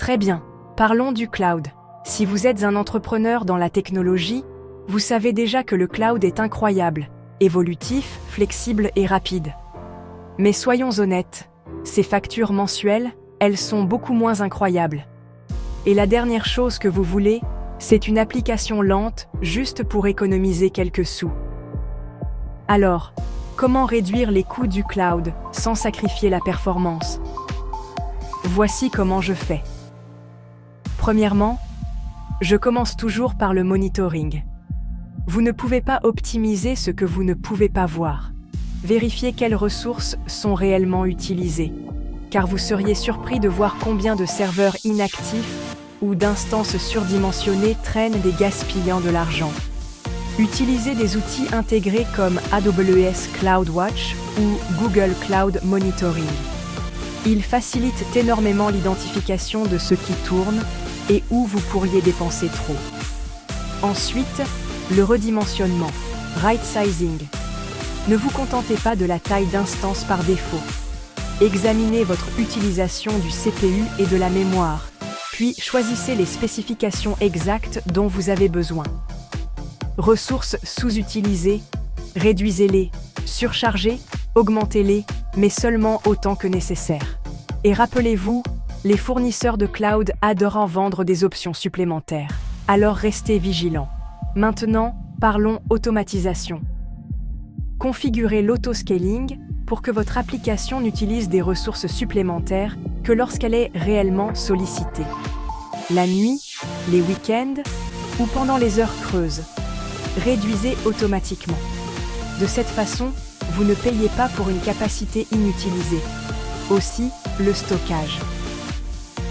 Très bien, parlons du cloud. Si vous êtes un entrepreneur dans la technologie, vous savez déjà que le cloud est incroyable, évolutif, flexible et rapide. Mais soyons honnêtes, ces factures mensuelles, elles sont beaucoup moins incroyables. Et la dernière chose que vous voulez, c'est une application lente, juste pour économiser quelques sous. Alors, comment réduire les coûts du cloud sans sacrifier la performance? Voici comment je fais. Premièrement, je commence toujours par le monitoring. Vous ne pouvez pas optimiser ce que vous ne pouvez pas voir. Vérifiez quelles ressources sont réellement utilisées, car vous seriez surpris de voir combien de serveurs inactifs ou d'instances surdimensionnées traînent des gaspillant de l'argent. Utilisez des outils intégrés comme AWS CloudWatch ou Google Cloud Monitoring. Ils facilitent énormément l'identification de ce qui tourne et où vous pourriez dépenser trop. Ensuite, le redimensionnement, right sizing. Ne vous contentez pas de la taille d'instance par défaut. Examinez votre utilisation du CPU et de la mémoire, puis choisissez les spécifications exactes dont vous avez besoin. Ressources sous-utilisées, réduisez-les, surchargez, augmentez-les, mais seulement autant que nécessaire. Et rappelez-vous, les fournisseurs de cloud adorent vendre des options supplémentaires. Alors restez vigilants. Maintenant, parlons automatisation. Configurez l'autoscaling pour que votre application n'utilise des ressources supplémentaires que lorsqu'elle est réellement sollicitée. La nuit, les week-ends ou pendant les heures creuses. Réduisez automatiquement. De cette façon, vous ne payez pas pour une capacité inutilisée. Aussi, le stockage.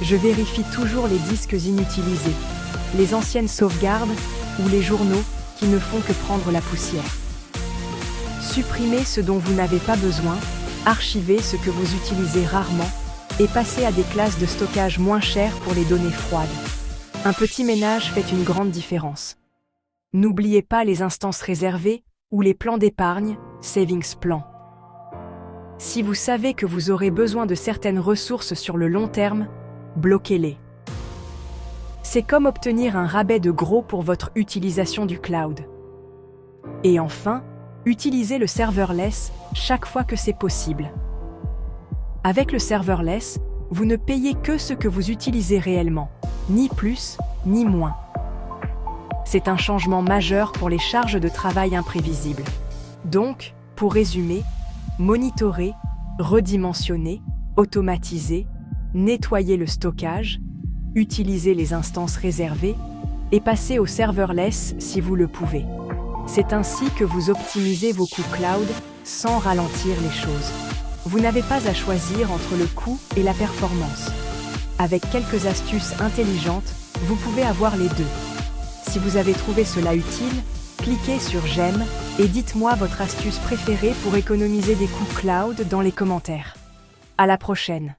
Je vérifie toujours les disques inutilisés, les anciennes sauvegardes ou les journaux qui ne font que prendre la poussière. Supprimez ce dont vous n'avez pas besoin, archivez ce que vous utilisez rarement et passez à des classes de stockage moins chères pour les données froides. Un petit ménage fait une grande différence. N'oubliez pas les instances réservées ou les plans d'épargne, savings plan. Si vous savez que vous aurez besoin de certaines ressources sur le long terme, bloquez-les. C'est comme obtenir un rabais de gros pour votre utilisation du cloud. Et enfin, utilisez le serverless chaque fois que c'est possible. Avec le serverless, vous ne payez que ce que vous utilisez réellement, ni plus, ni moins. C'est un changement majeur pour les charges de travail imprévisibles. Donc, pour résumer, monitorer, redimensionner, automatiser, nettoyer le stockage, utiliser les instances réservées et passer au serverless si vous le pouvez. C'est ainsi que vous optimisez vos coûts cloud sans ralentir les choses. Vous n'avez pas à choisir entre le coût et la performance. Avec quelques astuces intelligentes, vous pouvez avoir les deux. Si vous avez trouvé cela utile, cliquez sur j'aime et dites-moi votre astuce préférée pour économiser des coûts cloud dans les commentaires. À la prochaine!